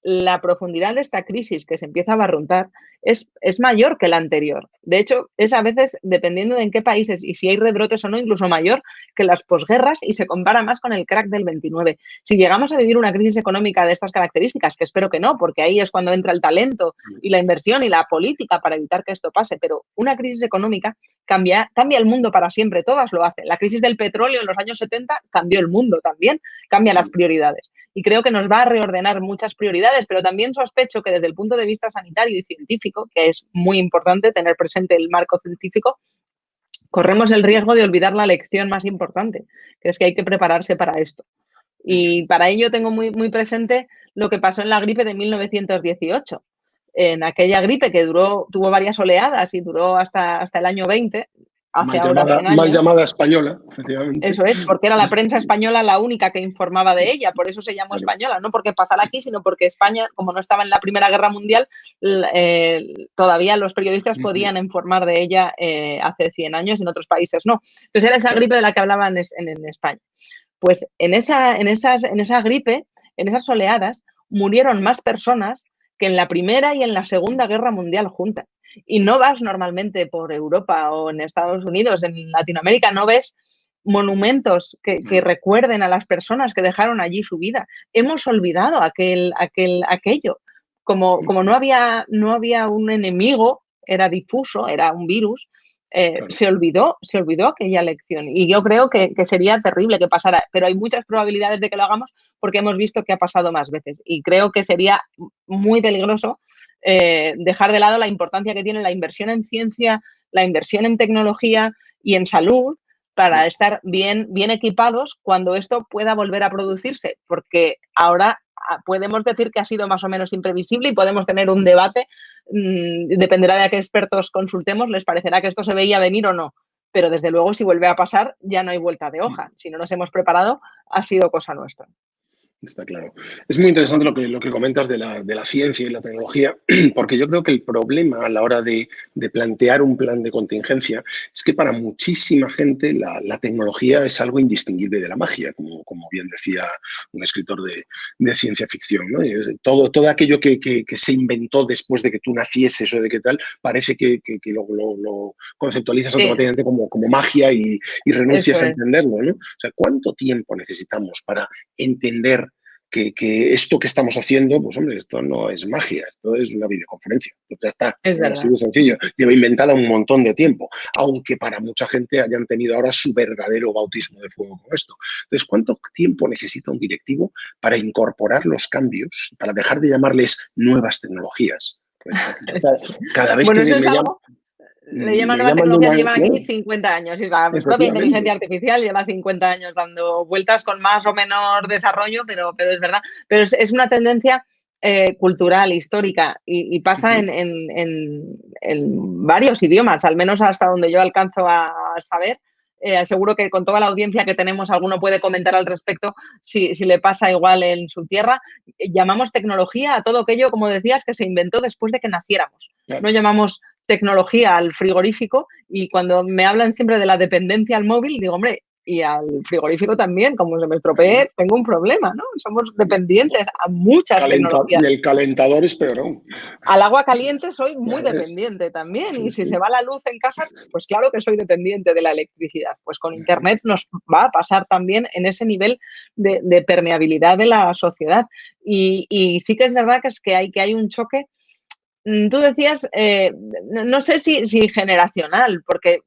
la profundidad de esta crisis que se empieza a barruntar es mayor que la anterior. De hecho, es a veces, dependiendo de en qué países y si hay rebrotes o no, incluso mayor que las posguerras y se compara más con el crack del 29. Si llegamos a vivir una crisis económica de estas características, que espero que no, porque ahí es cuando entra el talento y la inversión y la política para evitar que esto pase, pero una crisis económica cambia el mundo para siempre, todas lo hacen. La crisis del petróleo en los años 70 cambió el mundo también, cambia las prioridades. Y creo que nos va a reordenar muchas prioridades, pero también sospecho que desde el punto de vista sanitario y científico, que es muy importante tener presente el marco científico, corremos el riesgo de olvidar la lección más importante, que es que hay que prepararse para esto. Y para ello tengo muy, muy presente lo que pasó en la gripe de 1918. En aquella gripe que tuvo varias oleadas y duró hasta el año 20, mal llamada española, efectivamente. Eso es, porque era la prensa española la única que informaba de ella, por eso se llamó española, no porque pasara aquí, sino porque España, como no estaba en la Primera Guerra Mundial, todavía los periodistas podían informar de ella hace 100 años, en otros países no. Entonces era esa gripe de la que hablaban en España. Pues en esa gripe, en esas oleadas, murieron más personas que en la Primera y en la Segunda Guerra Mundial juntas. Y no vas normalmente por Europa o en Estados Unidos, en Latinoamérica, no ves monumentos que recuerden a las personas que dejaron allí su vida. Hemos olvidado aquello. Como no había un enemigo, era difuso, era un virus, claro. se olvidó aquella lección. Y yo creo que sería terrible que pasara, pero hay muchas probabilidades de que lo hagamos porque hemos visto que ha pasado más veces. Y creo que sería muy peligroso dejar de lado la importancia que tiene la inversión en ciencia, la inversión en tecnología y en salud para estar bien equipados cuando esto pueda volver a producirse, porque ahora podemos decir que ha sido más o menos imprevisible y podemos tener un debate, dependerá de a qué expertos consultemos, les parecerá que esto se veía venir o no, pero desde luego si vuelve a pasar ya no hay vuelta de hoja, si no nos hemos preparado ha sido cosa nuestra. Está claro. Es muy interesante lo que comentas de la ciencia y la tecnología, porque yo creo que el problema a la hora de plantear un plan de contingencia es que para muchísima gente la tecnología es algo indistinguible de la magia, como bien decía un escritor de ciencia ficción, ¿no? Todo aquello que se inventó después de que tú nacieses o de qué tal, parece que lo conceptualizas automáticamente como magia y renuncias a entenderlo, ¿no? O sea, ¿cuánto tiempo necesitamos para entender que esto que estamos haciendo, pues hombre, esto no es magia, esto es una videoconferencia, ya está, es así de sencillo, lleva inventada un montón de tiempo, aunque para mucha gente hayan tenido ahora su verdadero bautismo de fuego con esto. Entonces, ¿cuánto tiempo necesita un directivo para incorporar los cambios, para dejar de llamarles nuevas tecnologías? Cada vez que me llaman... Le llaman nuevas tecnologías, llevan aquí 50 años. Y la propia inteligencia artificial lleva 50 años dando vueltas con más o menos desarrollo, pero es verdad. Pero es una tendencia cultural, histórica, y pasa en varios idiomas, al menos hasta donde yo alcanzo a saber. Seguro que con toda la audiencia que tenemos, alguno puede comentar al respecto si le pasa igual en su tierra. Llamamos tecnología a todo aquello, como decías, que se inventó después de que naciéramos. Claro. No llamamos tecnología al frigorífico, y cuando me hablan siempre de la dependencia al móvil, digo, hombre, y al frigorífico también, como se me estropee, tengo un problema, ¿no? Somos dependientes a muchas tecnologías. Y el calentador es peor aún. Al agua caliente soy muy dependiente también, y si se va la luz en casa, pues claro que soy dependiente de la electricidad. Pues con Internet nos va a pasar también en ese nivel de permeabilidad de la sociedad. Y sí que es verdad que hay un choque tú decías, no sé si generacional, porque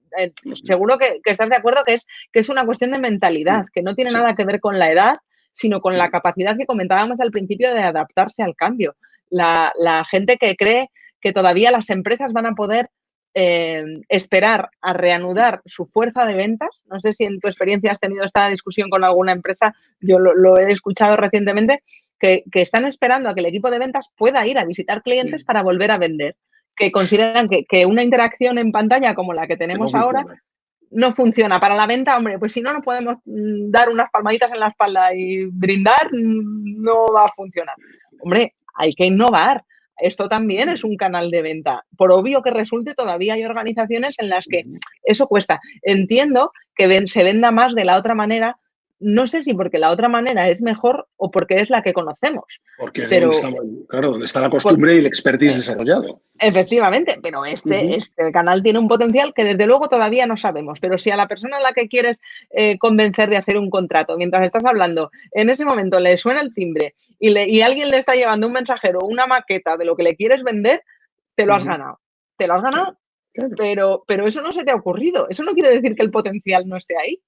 seguro que estás de acuerdo que es una cuestión de mentalidad, que no tiene nada que ver con la edad, sino con la capacidad que comentábamos al principio de adaptarse al cambio. La gente que cree que todavía las empresas van a poder esperar a reanudar su fuerza de ventas. No sé si en tu experiencia has tenido esta discusión con alguna empresa, yo lo he escuchado recientemente, que están esperando a que el equipo de ventas pueda ir a visitar clientes para volver a vender, que consideran que una interacción en pantalla como la que tenemos ahora no funciona. Para la venta, hombre, pues si no podemos dar unas palmaditas en la espalda y brindar, no va a funcionar. Hombre, hay que innovar. Esto también es un canal de venta. Por obvio que resulte, todavía hay organizaciones en las que eso cuesta. Entiendo que se venda más de la otra manera. No sé si porque la otra manera es mejor o porque es la que conocemos. Porque es donde está la costumbre y el expertise desarrollado. Efectivamente, pero este canal tiene un potencial que desde luego todavía no sabemos. Pero si a la persona a la que quieres convencer de hacer un contrato, mientras estás hablando, en ese momento le suena el timbre y alguien le está llevando un mensajero, una maqueta de lo que le quieres vender, te lo has ganado. Te lo has ganado, claro. Pero eso no se te ha ocurrido. Eso no quiere decir que el potencial no esté ahí.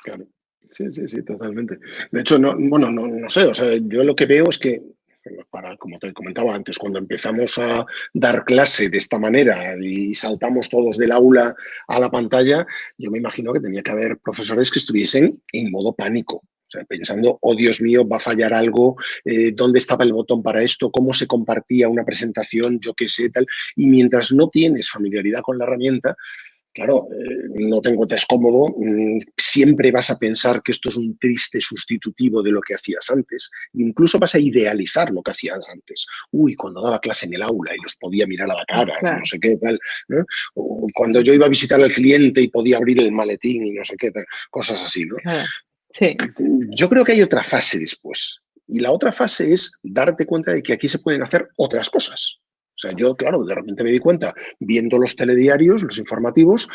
Claro. Sí, totalmente. De hecho, no sé, o sea, yo lo que veo es que, como te comentaba antes, cuando empezamos a dar clase de esta manera y saltamos todos del aula a la pantalla, yo me imagino que tenía que haber profesores que estuviesen en modo pánico. O sea, pensando, oh Dios mío, va a fallar algo, ¿dónde estaba el botón para esto? ¿Cómo se compartía una presentación? Yo qué sé, tal. Y mientras no tienes familiaridad con la herramienta, claro, no te encuentras cómodo, siempre vas a pensar que esto es un triste sustitutivo de lo que hacías antes, incluso vas a idealizar lo que hacías antes. Uy, cuando daba clase en el aula y los podía mirar a la cara, claro. No sé qué, tal, ¿no? O cuando yo iba a visitar al cliente y podía abrir el maletín y no sé qué, tal, cosas así, ¿no? Claro. Sí. Yo creo que hay otra fase después, y la otra fase es darte cuenta de que aquí se pueden hacer otras cosas. O sea, yo, claro, de repente me di cuenta, viendo los telediarios, los informativos,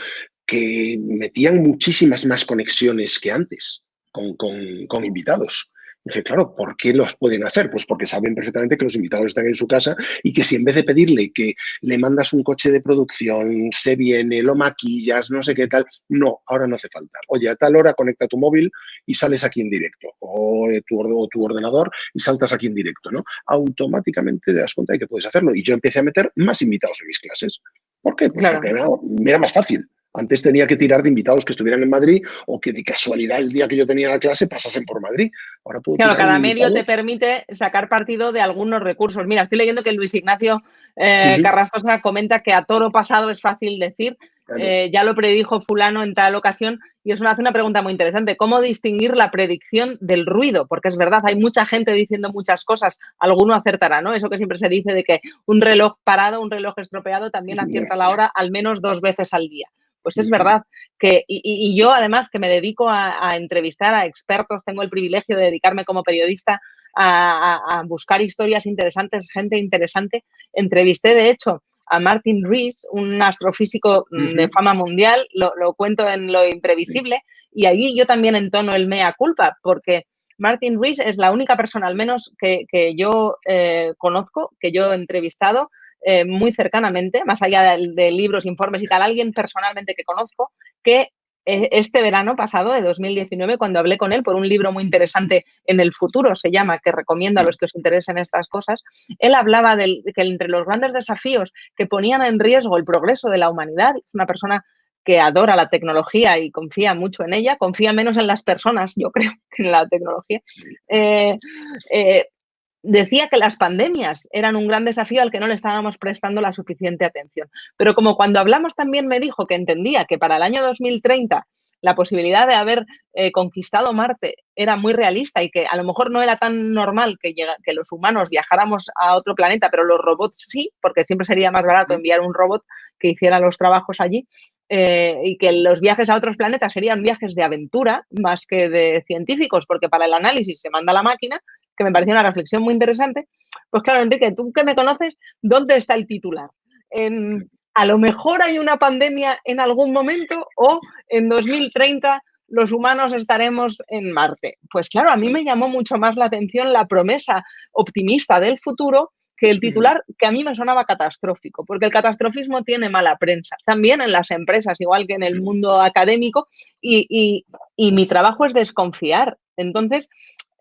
que metían muchísimas más conexiones que antes con invitados. Y dije, claro, ¿por qué los pueden hacer? Pues porque saben perfectamente que los invitados están en su casa y que si en vez de pedirle que le mandas un coche de producción, se viene, lo maquillas, no sé qué tal, no, ahora no hace falta. Oye, a tal hora conecta tu móvil y sales aquí en directo, o tu ordenador y saltas aquí en directo, ¿no? Automáticamente te das cuenta de que puedes hacerlo. Y yo empecé a meter más invitados en mis clases. ¿Por qué? Pues claro. Porque me era más fácil. Antes tenía que tirar de invitados que estuvieran en Madrid o que de casualidad el día que yo tenía la clase pasasen por Madrid. Ahora puedo claro, cada medio te permite sacar partido de algunos recursos. Mira, estoy leyendo que Luis Ignacio Carrascosa comenta que a toro pasado es fácil decir, claro. Ya lo predijo fulano en tal ocasión, y eso me hace una pregunta muy interesante. ¿Cómo distinguir la predicción del ruido? Porque es verdad, hay mucha gente diciendo muchas cosas, alguno acertará, ¿no? Eso que siempre se dice de que un reloj parado, un reloj estropeado también acierta la hora al menos 2 veces al día. Pues es verdad que, y yo además que me dedico a entrevistar a expertos, tengo el privilegio de dedicarme como periodista a buscar historias interesantes, gente interesante. Entrevisté, de hecho, a Martin Rees, un astrofísico de fama mundial, lo cuento en Lo Imprevisible, y allí yo también entono el mea culpa, porque Martin Rees es la única persona, al menos que yo conozco, que yo he entrevistado, muy cercanamente, más allá de libros, informes y tal, alguien personalmente que conozco, que este verano pasado, de 2019, cuando hablé con él por un libro muy interesante, En el futuro se llama, que recomiendo a los que os interesen estas cosas, él hablaba de que entre los grandes desafíos que ponían en riesgo el progreso de la humanidad, es una persona que adora la tecnología y confía mucho en ella, confía menos en las personas, yo creo, que en la tecnología, decía que las pandemias eran un gran desafío al que no le estábamos prestando la suficiente atención. Pero como cuando hablamos también me dijo que entendía que para el año 2030 la posibilidad de haber conquistado Marte era muy realista y que a lo mejor no era tan normal que los humanos viajáramos a otro planeta, pero los robots sí, porque siempre sería más barato enviar un robot que hiciera los trabajos allí. Y que los viajes a otros planetas serían viajes de aventura más que de científicos, porque para el análisis se manda la máquina, que me pareció una reflexión muy interesante. Pues claro, Enrique, tú que me conoces, ¿dónde está el titular? A lo mejor hay una pandemia en algún momento o en 2030 los humanos estaremos en Marte. Pues claro, a mí me llamó mucho más la atención la promesa optimista del futuro que el titular que a mí me sonaba catastrófico, porque el catastrofismo tiene mala prensa, también en las empresas, igual que en el mundo académico, y mi trabajo es desconfiar. Entonces,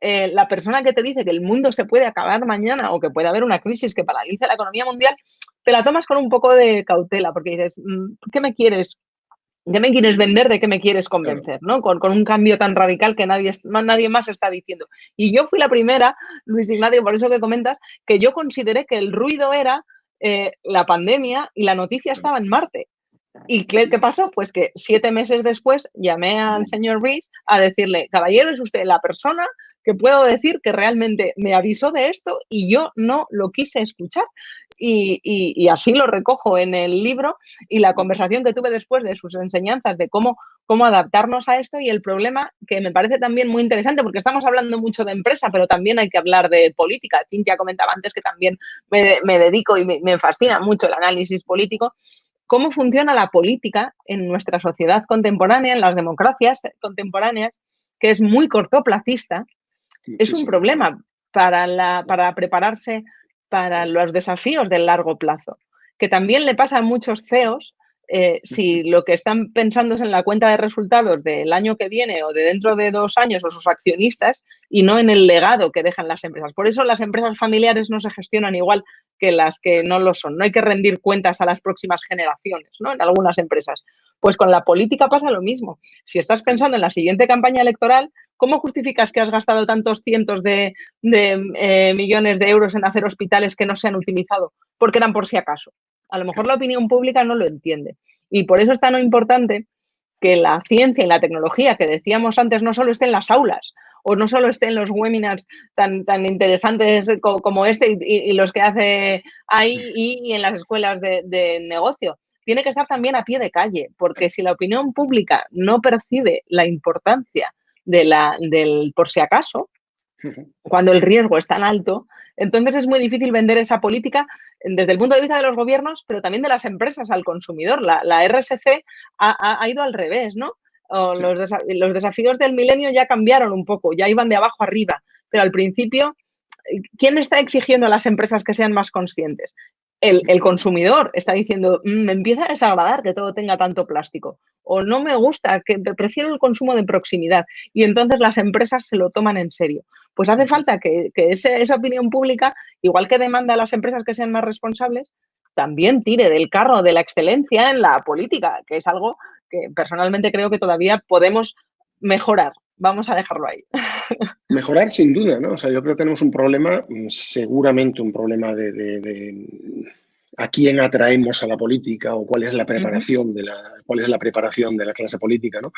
la persona que te dice que el mundo se puede acabar mañana o que puede haber una crisis que paralice la economía mundial, te la tomas con un poco de cautela, porque dices, ¿qué me quieres vender? ¿De qué me quieres convencer? ¿No? Con un cambio tan radical que nadie más está diciendo. Y yo fui la primera, Luis Ignacio, por eso que comentas, que yo consideré que el ruido era la pandemia y la noticia estaba en Marte. ¿Y qué pasó? Pues que 7 meses después llamé al señor Rees a decirle, caballero, es usted la persona que puedo decir que realmente me avisó de esto y yo no lo quise escuchar. Y así lo recojo en el libro, y la conversación que tuve después de sus enseñanzas de cómo adaptarnos a esto, y el problema que me parece también muy interesante, porque estamos hablando mucho de empresa, pero también hay que hablar de política. Cintia comentaba antes que también me dedico y me fascina mucho el análisis político. ¿Cómo funciona la política en nuestra sociedad contemporánea, en las democracias contemporáneas, que es muy cortoplacista? Es un problema para prepararse para los desafíos del largo plazo, que también le pasa a muchos CEOs. Si lo que están pensando es en la cuenta de resultados del año que viene o de dentro de 2 años, o sus accionistas, y no en el legado que dejan las empresas. Por eso las empresas familiares no se gestionan igual que las que no lo son. No hay que rendir cuentas a las próximas generaciones, ¿no? En algunas empresas. Pues con la política pasa lo mismo. Si estás pensando en la siguiente campaña electoral, ¿cómo justificas que has gastado tantos cientos de millones de euros en hacer hospitales que no se han utilizado? Porque eran por si acaso. A lo mejor la opinión pública no lo entiende. Y por eso es tan importante que la ciencia y la tecnología que decíamos antes no solo esté en las aulas, o no solo esté en los webinars tan interesantes como este y los que hace ahí, y en las escuelas de negocio. Tiene que estar también a pie de calle, porque si la opinión pública no percibe la importancia del por si acaso, cuando el riesgo es tan alto, entonces es muy difícil vender esa política desde el punto de vista de los gobiernos, pero también de las empresas al consumidor. La RSC ha ido al revés, ¿no? Sí. Los desafíos del milenio ya cambiaron un poco, ya iban de abajo arriba, pero al principio, ¿quién está exigiendo a las empresas que sean más conscientes? El consumidor está diciendo, me empieza a desagradar que todo tenga tanto plástico, o no me gusta, que prefiero el consumo de proximidad, y entonces las empresas se lo toman en serio. Pues hace falta que esa opinión pública, igual que demanda a las empresas que sean más responsables, también tire del carro de la excelencia en la política, que es algo que personalmente creo que todavía podemos mejorar. Vamos a dejarlo ahí. Mejorar sin duda, ¿no? O sea, yo creo que tenemos un problema, seguramente un problema de a quién atraemos a la política, o cuál es la preparación cuál es la preparación de la clase política, ¿no?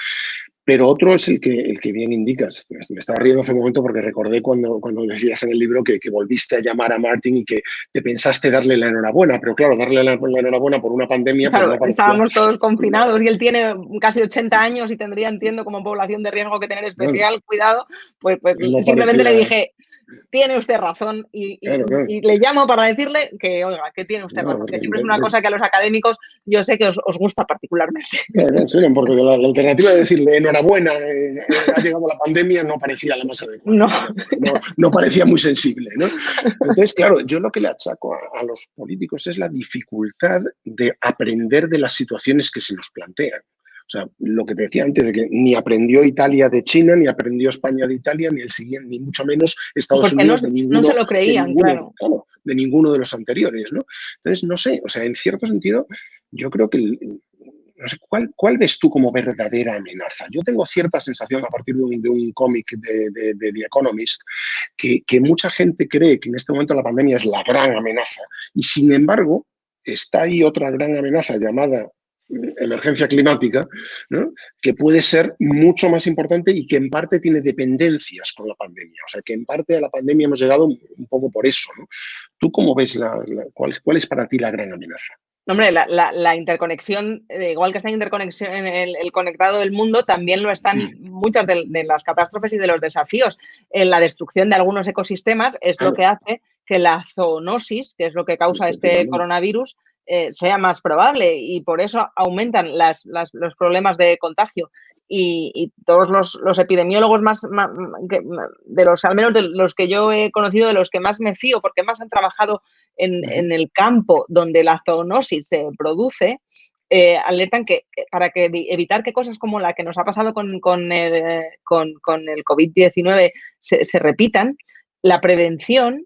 Pero otro es el que bien indicas. Me estaba riendo hace un momento porque recordé cuando decías en el libro que volviste a llamar a Martin y que te pensaste darle la enhorabuena, pero claro, darle la enhorabuena por una pandemia... Claro, pues no estábamos todos confinados y él tiene casi 80 años y tendría, entiendo, como población de riesgo que tener especial cuidado, pues no simplemente le dije... Tiene usted razón y le llamo para decirle que, oiga, que tiene usted razón, que siempre es una cosa que a los académicos yo sé que os gusta particularmente. Claro, sí, porque la alternativa de decirle enhorabuena, ha llegado la pandemia, no parecía la más adecuada. No parecía muy sensible, ¿no? Entonces, claro, yo lo que le achaco a los políticos es la dificultad de aprender de las situaciones que se nos plantean. O sea, lo que te decía antes, de que ni aprendió Italia de China, ni aprendió España de Italia, ni el siguiente, ni mucho menos Estados Unidos de ninguno. No se lo creían, claro, de ninguno de los anteriores, ¿no? Entonces, no sé, o sea, en cierto sentido, yo creo que no sé, ¿cuál ves tú como verdadera amenaza? Yo tengo cierta sensación a partir de un cómic de The Economist que mucha gente cree que en este momento la pandemia es la gran amenaza, y sin embargo está ahí otra gran amenaza llamada emergencia climática, ¿no? Que puede ser mucho más importante y que en parte tiene dependencias con la pandemia. O sea, que en parte a la pandemia hemos llegado un poco por eso, ¿no? ¿Tú cómo ves cuál es para ti la gran amenaza? Hombre, la interconexión, igual que está interconexión en el conectado del mundo, también lo están muchas de las catástrofes y de los desafíos. En la destrucción de algunos ecosistemas es lo que hace que la zoonosis, que es lo que causa este coronavirus, sea más probable y por eso aumentan los problemas de contagio. Y todos los epidemiólogos al menos de los que yo he conocido, de los que más me fío, porque más han trabajado en el campo donde la zoonosis se produce, alertan que para evitar que cosas como la que nos ha pasado con el COVID-19 se repitan, la prevención,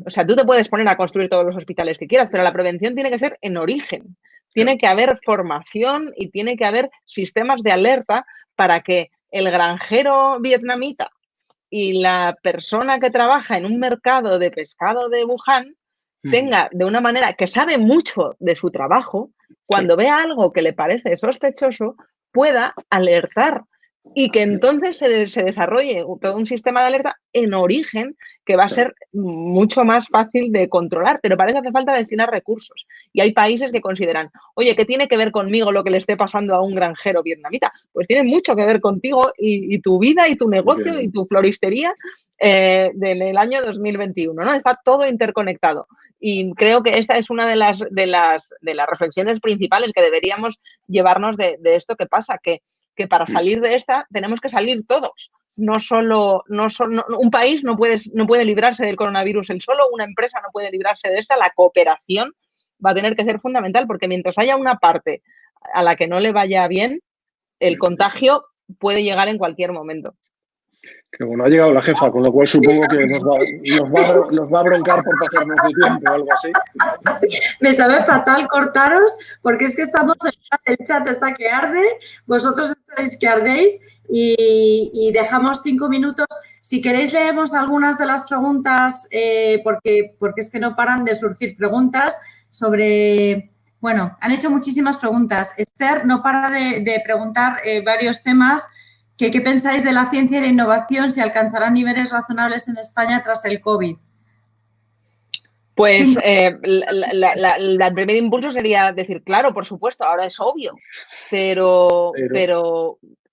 o sea, tú te puedes poner a construir todos los hospitales que quieras, pero la prevención tiene que ser en origen. Tiene que haber formación y tiene que haber sistemas de alerta para que el granjero vietnamita y la persona que trabaja en un mercado de pescado de Wuhan tenga de una manera que sabe mucho de su trabajo, cuando vea algo que le parece sospechoso, pueda alertar y que entonces se desarrolle todo un sistema de alerta en origen que va a ser mucho más fácil de controlar, pero para eso hace falta destinar recursos. Y hay países que consideran, oye, ¿qué tiene que ver conmigo lo que le esté pasando a un granjero vietnamita? Pues tiene mucho que ver contigo y tu vida y tu negocio y tu floristería del año 2021, ¿no? Está todo interconectado. Y creo que esta es una de las reflexiones principales que deberíamos llevarnos de esto que pasa, que para salir de esta tenemos que salir todos. Un país no puede librarse del coronavirus él solo, una empresa no puede librarse de esta, la cooperación va a tener que ser fundamental porque mientras haya una parte a la que no le vaya bien, el contagio puede llegar en cualquier momento. Que bueno, ha llegado la jefa, con lo cual supongo que nos va a broncar por pasarnos de tiempo o algo así. Me sabe fatal cortaros porque es que estamos en el chat, está que arde, vosotros estáis que ardéis y dejamos 5 minutos. Si queréis leemos algunas de las preguntas porque es que no paran de surgir preguntas sobre... Bueno, han hecho muchísimas preguntas. Esther no para de preguntar varios temas. ¿Qué pensáis de la ciencia y la innovación? ¿Si alcanzarán niveles razonables en España tras el COVID? Pues el primer impulso sería decir, claro, por supuesto, ahora es obvio, pero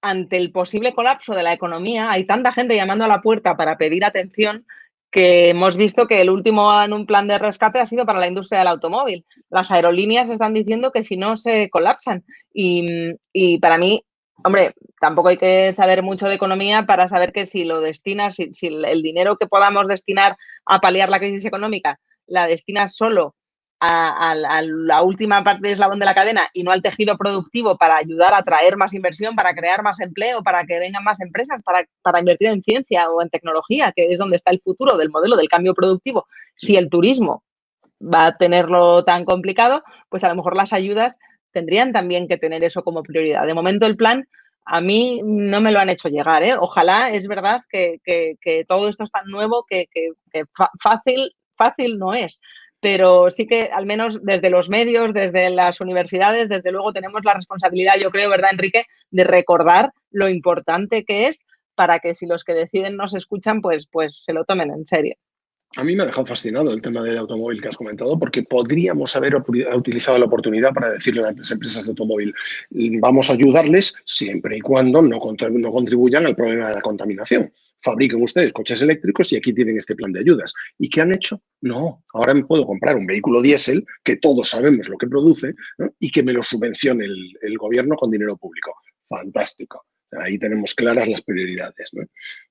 ante el posible colapso de la economía hay tanta gente llamando a la puerta para pedir atención que hemos visto que el último en un plan de rescate ha sido para la industria del automóvil. Las aerolíneas están diciendo que si no se colapsan y para mí, hombre, tampoco hay que saber mucho de economía para saber que si lo destinas, si el dinero que podamos destinar a paliar la crisis económica la destinas solo a la última parte del eslabón de la cadena y no al tejido productivo para ayudar a traer más inversión, para crear más empleo, para que vengan más empresas, para invertir en ciencia o en tecnología, que es donde está el futuro del modelo del cambio productivo. Si el turismo va a tenerlo tan complicado, pues a lo mejor las ayudas tendrían también que tener eso como prioridad. De momento el plan a mí no me lo han hecho llegar, ¿eh? Ojalá, es verdad que todo esto es tan nuevo que fácil no es, pero sí que al menos desde los medios, desde las universidades, desde luego tenemos la responsabilidad, yo creo, ¿verdad, Enrique?, de recordar lo importante que es para que si los que deciden no se escuchan, pues se lo tomen en serio. A mí me ha dejado fascinado el tema del automóvil que has comentado, porque podríamos haber utilizado la oportunidad para decirle a las empresas de automóvil, vamos a ayudarles siempre y cuando no contribuyan al problema de la contaminación. Fabriquen ustedes coches eléctricos y aquí tienen este plan de ayudas. ¿Y qué han hecho? No, ahora me puedo comprar un vehículo diésel, que todos sabemos lo que produce, ¿no? Y que me lo subvencione el gobierno con dinero público. Fantástico. Ahí tenemos claras las prioridades, ¿no?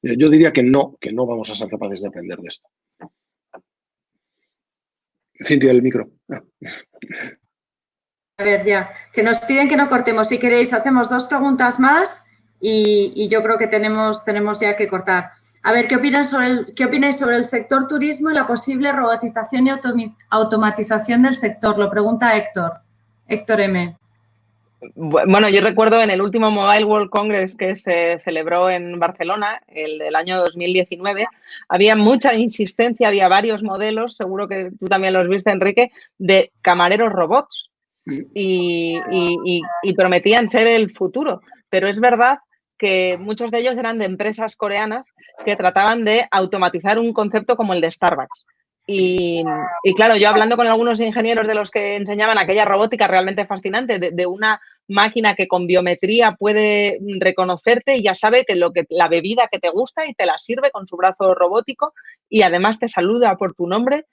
Yo diría que no vamos a ser capaces de aprender de esto. Cintia, el micro. A ver, ya, que nos piden que no cortemos. Si queréis, hacemos 2 preguntas más y yo creo que tenemos ya que cortar. A ver, ¿qué opináis sobre el sector turismo y la posible robotización y automatización del sector? Lo pregunta Héctor M. Bueno, yo recuerdo en el último Mobile World Congress que se celebró en Barcelona, el del año 2019, había mucha insistencia, había varios modelos, seguro que tú también los viste, Enrique, de camareros robots y prometían ser el futuro. Pero es verdad que muchos de ellos eran de empresas coreanas que trataban de automatizar un concepto como el de Starbucks. Y claro, yo hablando con algunos ingenieros de los que enseñaban aquella robótica realmente fascinante, de una máquina que con biometría puede reconocerte y ya sabe que la bebida que te gusta y te la sirve con su brazo robótico y además te saluda por tu nombre,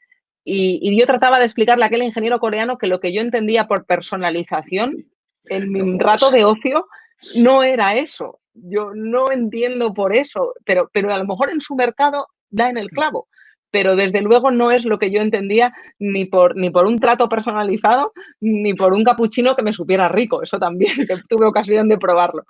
Y yo trataba de explicarle a aquel ingeniero coreano que lo que yo entendía por personalización en mi rato de ocio no era eso. Yo no entiendo por eso, pero a lo mejor en su mercado da en el clavo. Pero desde luego no es lo que yo entendía ni por un trato personalizado, ni por un capuchino que me supiera rico. Eso también, que tuve ocasión de probarlo.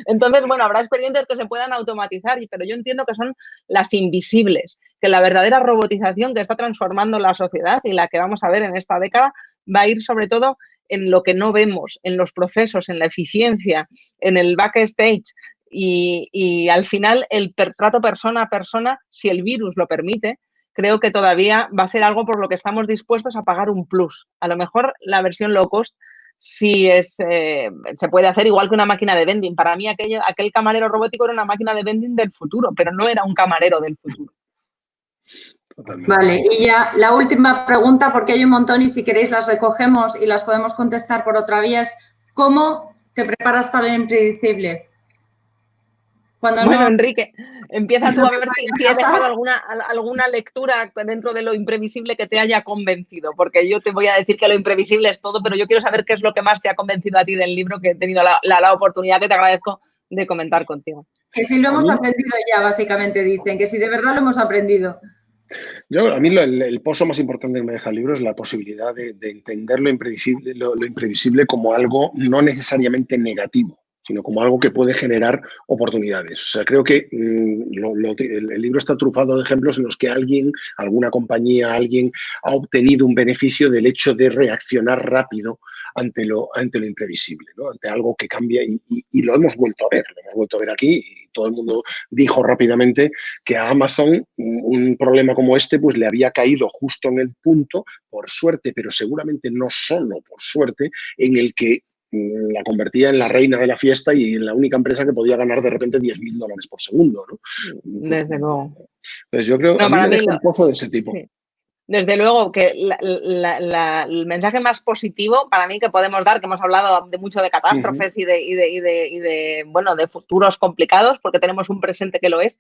Entonces, bueno, habrá experiencias que se puedan automatizar, pero yo entiendo que son las invisibles, que la verdadera robotización que está transformando la sociedad y la que vamos a ver en esta década va a ir sobre todo en lo que no vemos, en los procesos, en la eficiencia, en el backstage. Y al final el trato persona a persona, si el virus lo permite, creo que todavía va a ser algo por lo que estamos dispuestos a pagar un plus. A lo mejor la versión low cost sí se puede hacer igual que una máquina de vending. Para mí aquel camarero robótico era una máquina de vending del futuro, pero no era un camarero del futuro. Totalmente. Vale, y ya la última pregunta, porque hay un montón y si queréis las recogemos y las podemos contestar por otra vía, es ¿cómo te preparas para el impredecible? Bueno, Enrique, empieza tú a ver si he dejado alguna lectura dentro de lo imprevisible que te haya convencido, porque yo te voy a decir que lo imprevisible es todo, pero yo quiero saber qué es lo que más te ha convencido a ti del libro, que he tenido la oportunidad, que te agradezco, de comentar contigo. Que si lo hemos aprendido ya, básicamente dicen, que si de verdad lo hemos aprendido. A mí el pozo más importante que me deja el libro es la posibilidad de entender lo imprevisible como algo no necesariamente negativo, sino como algo que puede generar oportunidades. O sea, creo que el libro está trufado de ejemplos en los que alguna compañía, alguien ha obtenido un beneficio del hecho de reaccionar rápido ante lo imprevisible, ¿no? Ante algo que cambia y lo hemos vuelto a ver aquí y todo el mundo dijo rápidamente que a Amazon un problema como este pues le había caído justo en el punto, por suerte, pero seguramente no solo por suerte, en el que la convertía en la reina de la fiesta y en la única empresa que podía ganar de repente $10.000 por segundo, ¿no? Desde luego. Entonces yo creo que a mí me deja un pozo de ese tipo. Sí. Desde luego que el mensaje más positivo para mí que podemos dar, que hemos hablado mucho de catástrofes y de futuros complicados, porque tenemos un presente que lo es,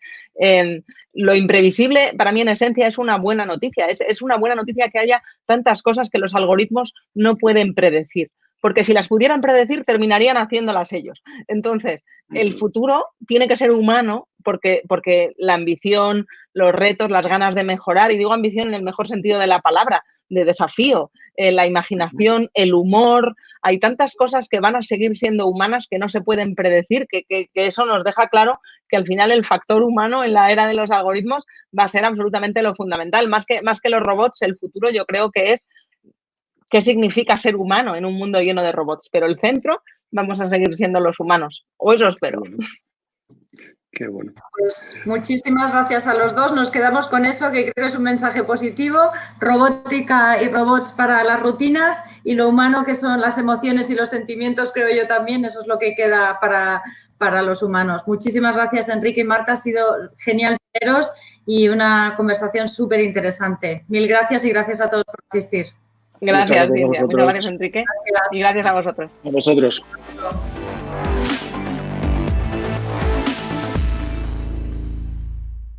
lo imprevisible para mí en esencia es una buena noticia. Es una buena noticia que haya tantas cosas que los algoritmos no pueden predecir. Porque si las pudieran predecir, terminarían haciéndolas ellos. Entonces, el futuro tiene que ser humano porque la ambición, los retos, las ganas de mejorar, y digo ambición en el mejor sentido de la palabra, de desafío, la imaginación, el humor, hay tantas cosas que van a seguir siendo humanas que no se pueden predecir, que eso nos deja claro que al final el factor humano en la era de los algoritmos va a ser absolutamente lo fundamental. Más que los robots, el futuro yo creo que es qué significa ser humano en un mundo lleno de robots, pero el centro vamos a seguir siendo los humanos, o eso espero. Qué bueno. Pues muchísimas gracias a los dos. Nos quedamos con eso, que creo que es un mensaje positivo. Robótica y robots para las rutinas y lo humano que son las emociones y los sentimientos, creo yo también. Eso es lo que queda para los humanos. Muchísimas gracias, Enrique y Marta. Ha sido genial veros y una conversación súper interesante. Mil gracias y gracias a todos por asistir. Gracias, Cintia. Muchas gracias, Enrique. Gracias. Y gracias a vosotros. A vosotros.